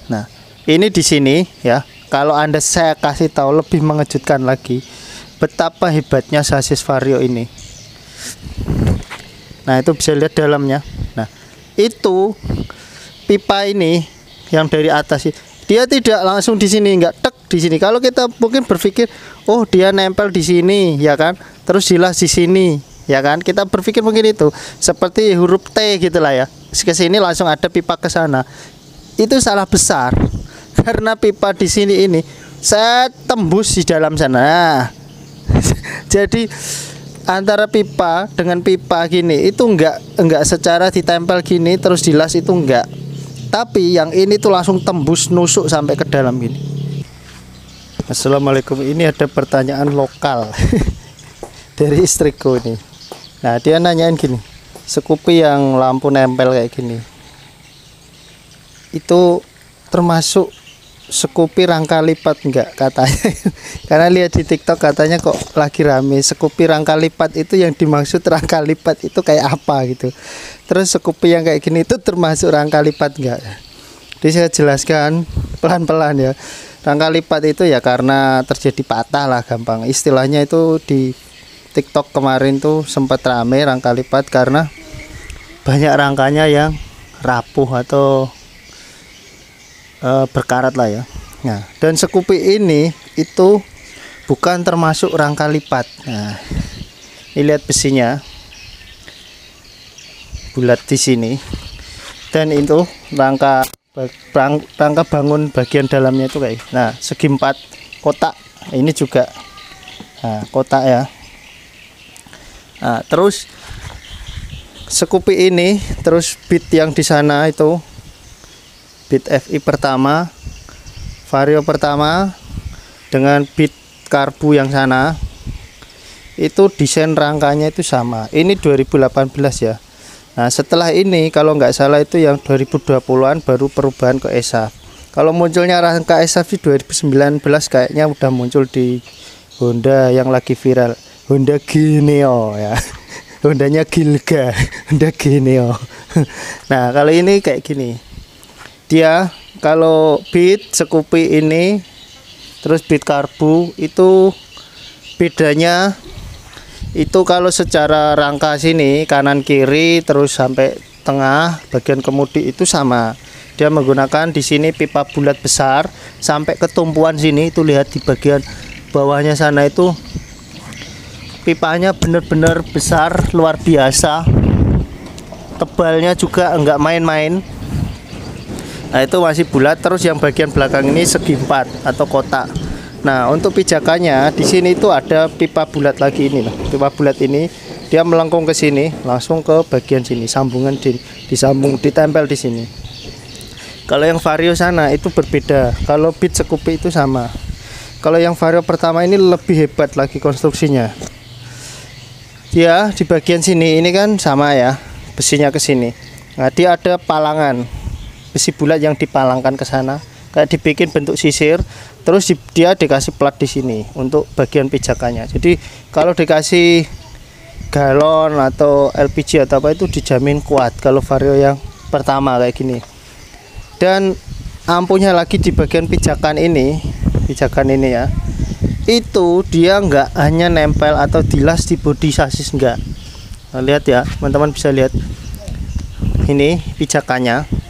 Nah, ini di sini ya. Kalau Anda saya kasih tahu lebih mengejutkan lagi betapa hebatnya sasis Vario ini. Nah, itu bisa lihat dalamnya. Nah, itu pipa ini yang dari atas dia tidak langsung di sini, nggak tek di sini. Kalau kita mungkin berpikir, oh dia nempel di sini, ya kan? Terus dilas di sini, ya kan? Kita berpikir mungkin itu seperti huruf T gitulah ya. Ke sini langsung ada pipa ke sana. Itu salah besar. Karena pipa di sini ini saya tembus di dalam sana. Jadi antara pipa dengan pipa gini itu enggak secara ditempel gini terus dilas itu enggak. Tapi yang ini tuh langsung tembus nusuk sampai ke dalam gini. Assalamualaikum, ini ada pertanyaan lokal dari istriku ini. Nah, dia nanyain gini, Scoopy yang lampu nempel kayak gini itu termasuk Scoopy rangka lipat enggak katanya? Karena lihat di TikTok katanya kok lagi rame Scoopy rangka lipat, itu yang dimaksud rangka lipat itu kayak apa gitu. Terus Scoopy yang kayak gini itu termasuk rangka lipat enggak? Jadi saya jelaskan pelan-pelan ya. Rangka lipat itu ya karena terjadi patah lah, gampang. Istilahnya itu di TikTok kemarin tuh sempat rame rangka lipat karena banyak rangkanya yang rapuh atau berkarat lah ya. Nah, dan Scoopy ini itu bukan termasuk rangka lipat. Nah, ini lihat besinya bulat di sini, dan itu rangka bangun bagian dalamnya itu kayak. Nah, segi 4 kotak. Ini juga kotak ya. Nah, terus Scoopy ini, terus bit yang di sana itu bit FI pertama, Vario pertama dengan bit karbu yang sana itu desain rangkanya itu sama. Ini 2018 ya. Nah, setelah ini kalau nggak salah itu yang 2020-an baru perubahan ke ESAF. Kalau munculnya rangka ESAF di 2019 kayaknya udah muncul di Honda yang lagi viral, Honda Geneo ya. Hondanya Gilga, Honda Geneo. Nah, kalau ini kayak gini. Dia kalau bit Scoopy ini terus bit karbu itu bedanya itu kalau secara rangka sini kanan kiri terus sampai tengah bagian kemudi itu sama. Dia menggunakan di sini pipa bulat besar sampai ke tumpuan sini, itu lihat di bagian bawahnya sana itu pipanya benar-benar besar luar biasa. Tebalnya juga enggak main-main. Nah, itu masih bulat. Terus yang bagian belakang ini segi 4 atau kotak. Nah, untuk pijakannya di sini itu ada pipa bulat lagi ini loh. Pipa bulat ini dia melengkung ke sini, langsung ke bagian sini, sambungan disambung ditempel di sini. Kalau yang Vario sana itu berbeda. Kalau bit Scoopy itu sama. Kalau yang Vario pertama ini lebih hebat lagi konstruksinya. Dia di bagian sini ini kan sama ya, besinya ke sini. Nah, dia ada palangan besi bulat yang dipalangkan ke sana, kayak dibikin bentuk sisir, terus dia dikasih plat di sini untuk bagian pijakannya. Jadi kalau dikasih galon atau LPG atau apa itu dijamin kuat kalau Vario yang pertama kayak gini. Dan ampuhnya lagi di bagian pijakan ini ya, itu dia nggak hanya nempel atau dilas di bodi sasis, enggak. Nah, lihat ya teman-teman, bisa lihat ini pijakannya.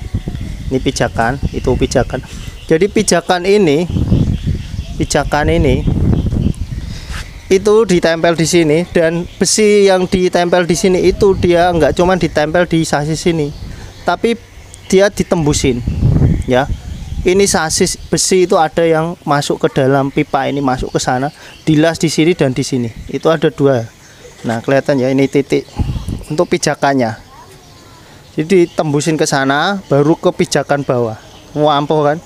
Ini pijakan, itu pijakan. Jadi pijakan ini itu ditempel di sini, dan besi yang ditempel di sini itu dia nggak cuma ditempel di sasis ini, tapi dia ditembusin ya. Ini sasis besi itu ada yang masuk ke dalam pipa ini, masuk ke sana, dilas di sini dan di sini. Itu ada 2. Nah, kelihatan ya, ini titik untuk pijakannya. Jadi tembusin ke sana baru ke pijakan bawah. Wah, ampuh kan?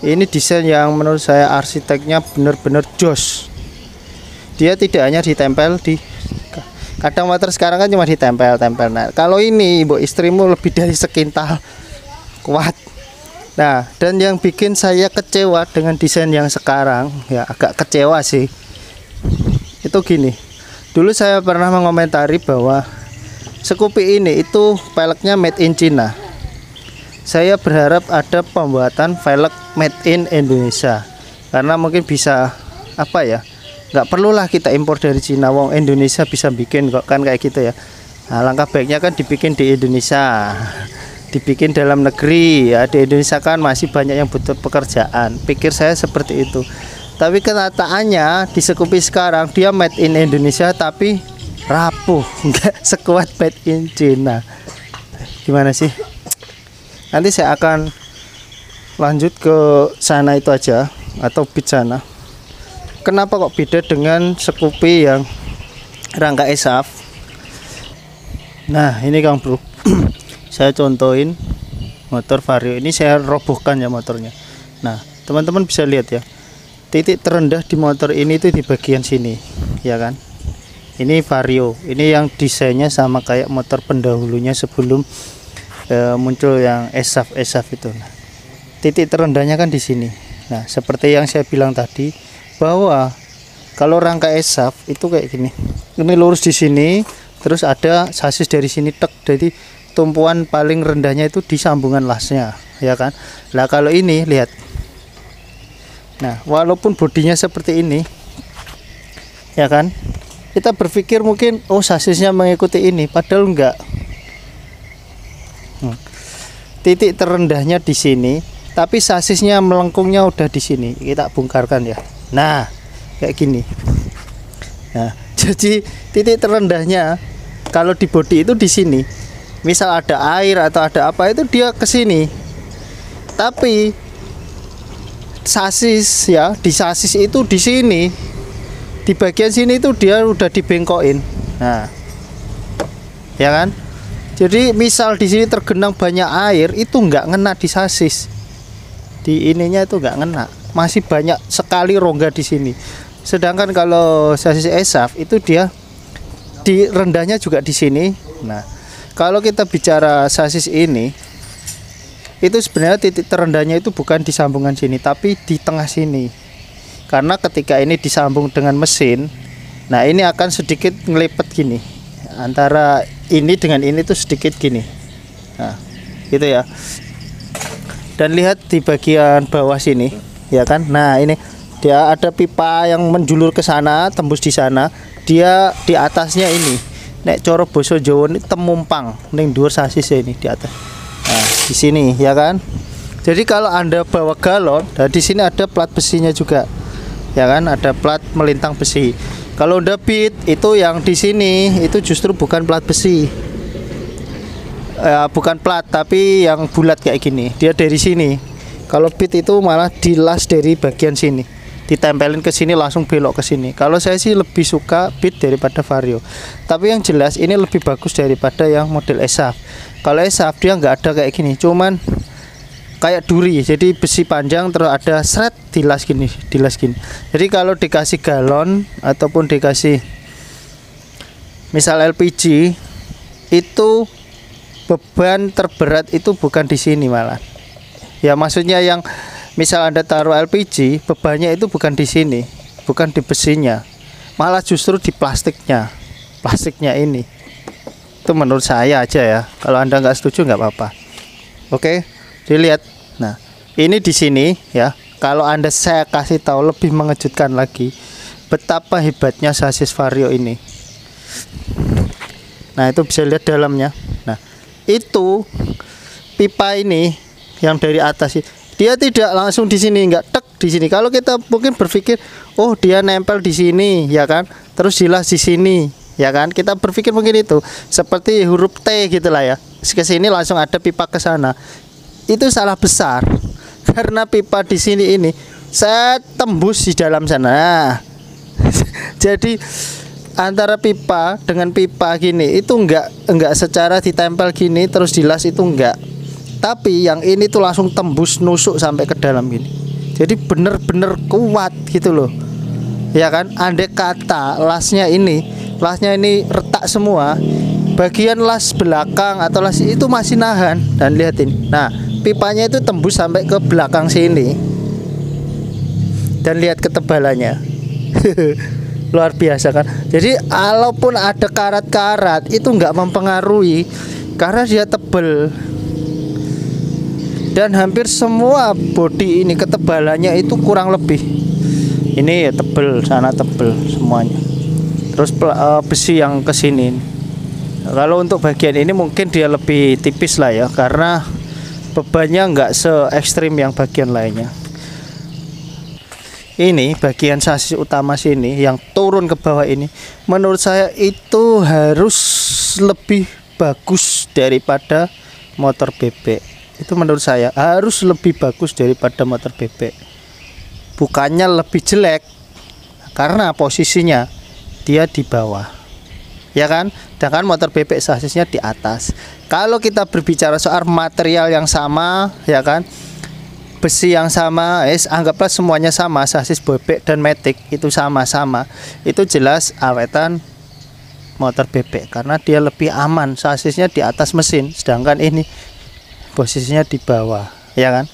Ini desain yang menurut saya arsiteknya benar-benar jos. Dia tidak hanya ditempel di, kadang motor sekarang kan cuma ditempel-tempel. Nah, kalau ini ibu istrimu lebih dari sekintal, kuat. Nah, dan yang bikin saya kecewa dengan desain yang sekarang, ya agak kecewa sih, itu gini. Dulu saya pernah mengomentari bahwa Scoopy ini itu peleknya made in China. saya berharap ada pembuatan velg made in Indonesia, karena mungkin bisa apa ya, nggak perlulah kita impor dari Cina, wong Indonesia bisa bikin kok, kan kayak gitu ya. Nah, langkah baiknya kan dibikin di Indonesia, dibikin dalam negeri ya. Di Indonesia kan masih banyak yang butuh pekerjaan, pikir saya seperti itu. Tapi kenyataannya di Scoopy sekarang dia made in Indonesia tapi rapuh, nggak sekuat made in China. Gimana sih? Nanti saya akan lanjut ke sana itu aja, atau bit sana. Kenapa kok beda dengan Scoopy yang rangka ESAF? Nah ini Kang Bro, saya contohin motor Vario ini, saya robohkan ya motornya. Nah teman-teman bisa lihat ya, titik terendah di motor ini itu di bagian sini ya kan. Ini Vario, ini yang desainnya sama kayak motor pendahulunya sebelum muncul yang ESAF itu. Nah, titik terendahnya kan di sini. Nah seperti yang saya bilang tadi, bahwa kalau rangka ESAF itu kayak gini, ini lurus di sini, terus ada sasis dari sini tek, jadi tumpuan paling rendahnya itu di sambungan lasnya ya kan. Nah kalau ini lihat, nah walaupun bodinya seperti ini ya kan, kita berpikir mungkin oh sasisnya mengikuti ini, padahal enggak. Titik terendahnya di sini, tapi sasisnya melengkungnya udah di sini. Kita bongkarkan ya. Nah kayak gini. Nah jadi titik terendahnya kalau di bodi itu di sini. Misal ada air atau ada apa, itu dia ke sini. Tapi sasis ya, di sasis itu di sini, di bagian sini itu dia udah dibengkokin. Nah ya kan, jadi misal di sini tergenang banyak air, itu nggak ngena di sasis, di ininya itu nggak ngena, masih banyak sekali rongga di sini. Sedangkan kalau sasis ESAF itu dia di rendahnya juga di sini. Nah kalau kita bicara sasis ini, itu sebenarnya titik terendahnya itu bukan di sambungan sini, tapi di tengah sini. Karena ketika ini disambung dengan mesin, nah ini akan sedikit ngelipet gini, antara ini dengan ini tuh sedikit gini. Nah gitu ya. Dan lihat di bagian bawah sini ya kan. Nah ini dia ada pipa yang menjulur ke sana, tembus di sana. Dia di atasnya ini, nek coro boso Jawa ini temumpang ning dhuwur sasis ini di atas. Nah di sini ya kan. Jadi kalau Anda bawa galon, nah di sini ada plat besinya juga ya kan, ada plat melintang besi. Kalau udah bit itu yang di sini itu justru bukan plat besi, bukan plat, tapi yang bulat kayak gini, dia dari sini. Kalau bit itu malah dilas dari bagian sini, ditempelin ke sini langsung belok ke sini. Kalau saya sih lebih suka bit daripada Vario, tapi yang jelas ini lebih bagus daripada yang model ESAF. Kalau ESAF dia nggak ada kayak gini, cuman kayak duri, jadi besi panjang terus ada seret dilas gini, dilas gini. Jadi kalau dikasih galon ataupun dikasih misal LPG, itu beban terberat itu bukan di sini malah. Ya maksudnya yang misal Anda taruh LPG, bebannya itu bukan di sini, bukan di besinya, malah justru di plastiknya, plastiknya ini. Itu menurut saya aja ya. Kalau Anda nggak setuju nggak apa-apa. Oke. Dilihat, nah ini di sini ya. Kalau Anda saya kasih tahu lebih mengejutkan lagi, betapa hebatnya sasis Vario ini. Nah itu bisa lihat dalamnya. Nah itu pipa ini yang dari atas, dia tidak langsung di sini, nggak tek di sini. Kalau kita mungkin berpikir, oh dia nempel di sini ya kan, terus dilas di sini ya kan. Kita berpikir mungkin itu seperti huruf T gitulah ya. Ke sini langsung ada pipa ke sana. Itu salah besar, karena pipa di sini ini saya tembus di dalam sana. Jadi antara pipa dengan pipa gini itu enggak secara ditempel gini terus dilas, itu enggak. Tapi yang ini tuh langsung tembus nusuk sampai ke dalam gini. Jadi bener-bener kuat gitu loh. Ya kan? Andai kata lasnya ini retak semua, bagian las belakang atau las itu masih nahan. Dan lihatin. Nah, pipanya itu tembus sampai ke belakang sini. Dan lihat ketebalannya. Luar biasa kan. Jadi walaupun ada karat-karat itu nggak mempengaruhi, karena dia tebel. dan hampir semua bodi ini ketebalannya itu kurang lebih ini ya tebel, sana tebel semuanya. Terus besi yang kesini, kalau untuk bagian ini mungkin dia lebih tipis lah ya, karena bebannya nggak se ekstrim yang bagian lainnya. Ini bagian sasis utama sini yang turun ke bawah ini, menurut saya itu harus lebih bagus daripada motor bebek. Itu menurut saya harus lebih bagus daripada motor bebek, bukannya lebih jelek, karena posisinya dia di bawah, ya kan? Sedangkan motor bebek sasisnya di atas. Kalau kita berbicara soal material yang sama, ya kan, besi yang sama, anggaplah semuanya sama, sasis bebek dan matic itu sama-sama, itu jelas awetan motor bebek karena dia lebih aman, sasisnya di atas mesin, sedangkan ini posisinya di bawah, ya kan?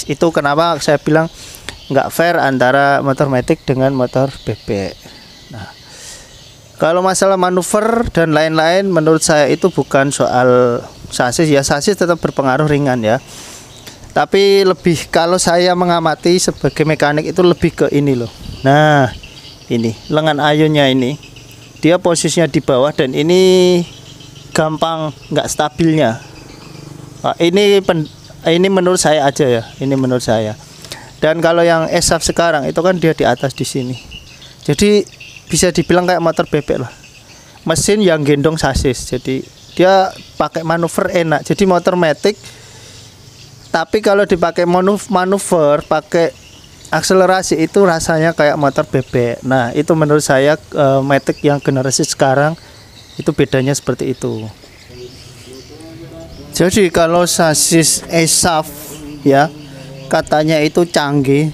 Itu kenapa saya bilang nggak fair antara motor matic dengan motor bebek. Nah, kalau masalah manuver dan lain-lain, menurut saya itu bukan soal sasis ya, sasis tetap berpengaruh ringan ya. Tapi lebih kalau saya mengamati sebagai mekanik itu lebih ke ini loh. Nah, ini lengan ayunnya ini, dia posisinya di bawah dan ini gampang nggak stabilnya. Nah, ini menurut saya aja ya, ini menurut saya. Dan kalau yang ESAF sekarang itu kan dia di atas di sini. Jadi bisa dibilang kayak motor bebek lah. Mesin yang gendong sasis. Jadi dia pakai manuver enak. Jadi motor matic, tapi kalau dipakai manuver, pakai akselerasi itu rasanya kayak motor bebek. Nah, itu menurut saya matic yang generasi sekarang itu bedanya seperti itu. Jadi kalau sasis ESAF ya katanya itu canggih,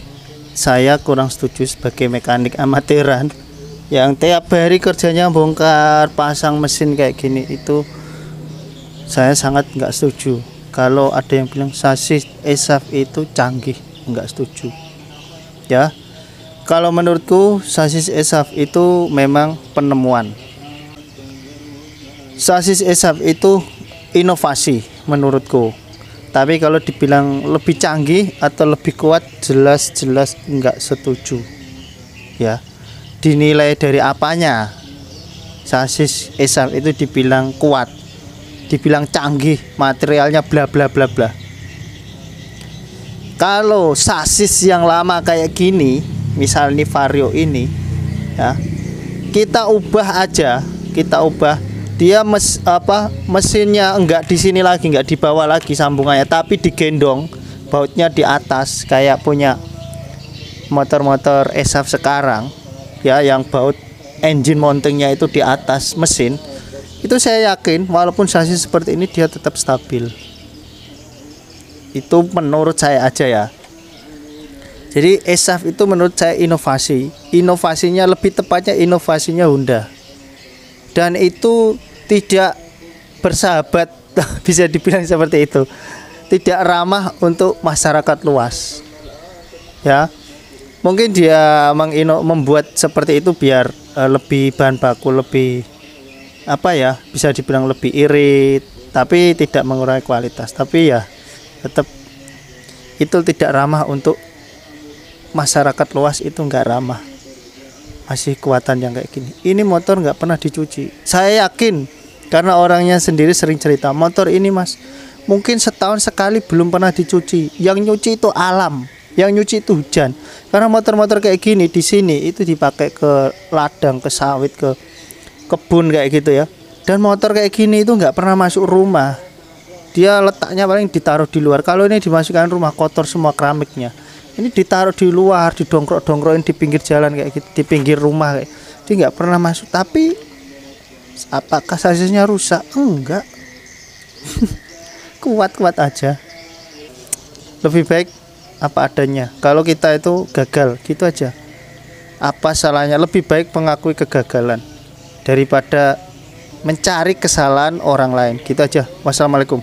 saya kurang setuju sebagai mekanik amatiran yang tiap hari kerjanya bongkar pasang mesin kayak gini. Itu saya sangat nggak setuju. Kalau ada yang bilang sasis ESAF itu canggih, nggak setuju ya. Kalau menurutku sasis ESAF itu memang penemuan. Sasis ESAF itu inovasi menurutku. Tapi kalau dibilang lebih canggih atau lebih kuat, jelas-jelas nggak setuju ya. Dinilai dari apanya sasis ESAF itu dibilang kuat, dibilang canggih, materialnya bla bla bla bla. Kalau sasis yang lama kayak gini, misal ini Vario ini ya, kita ubah aja, kita ubah dia mesinnya enggak di sini lagi, enggak di bawah lagi sambungannya, tapi digendong, bautnya di atas kayak punya motor-motor ESAF sekarang ya, yang baut engine mountingnya itu di atas mesin. Itu saya yakin walaupun sasis seperti ini dia tetap stabil. Itu menurut saya aja ya. Jadi ESAF itu menurut saya inovasi. Inovasinya lebih tepatnya inovasinya Honda. Dan itu tidak bersahabat, bisa dibilang seperti itu. Tidak ramah untuk masyarakat luas. Ya. Mungkin dia membuat seperti itu biar lebih bahan baku lebih apa ya, bisa dibilang lebih irit, tapi tidak mengurangi kualitas. Tapi ya tetap itu tidak ramah untuk masyarakat luas, itu enggak ramah. Masih kuatan yang kayak gini. Ini motor nggak pernah dicuci. Saya yakin karena orangnya sendiri sering cerita, motor ini mas mungkin setahun sekali belum pernah dicuci. Yang nyuci itu alam, yang nyuci itu hujan. Karena motor-motor kayak gini di sini itu dipakai ke ladang, ke sawit, ke kebun kayak gitu ya. Dan motor kayak gini itu nggak pernah masuk rumah. Dia letaknya paling ditaruh di luar. Kalau ini dimasukkan rumah, kotor semua keramiknya. Ini ditaruh di luar, didongkrok-dongkrokin di pinggir jalan kayak gitu, di pinggir rumah kayak. Dia nggak pernah masuk. Tapi apakah sasisnya rusak? Enggak. Kuat-kuat aja. Lebih baik apa adanya. Kalau kita itu gagal, gitu aja. Apa salahnya? Lebih baik mengakui kegagalan daripada mencari kesalahan orang lain. Gitu aja. Wassalamualaikum.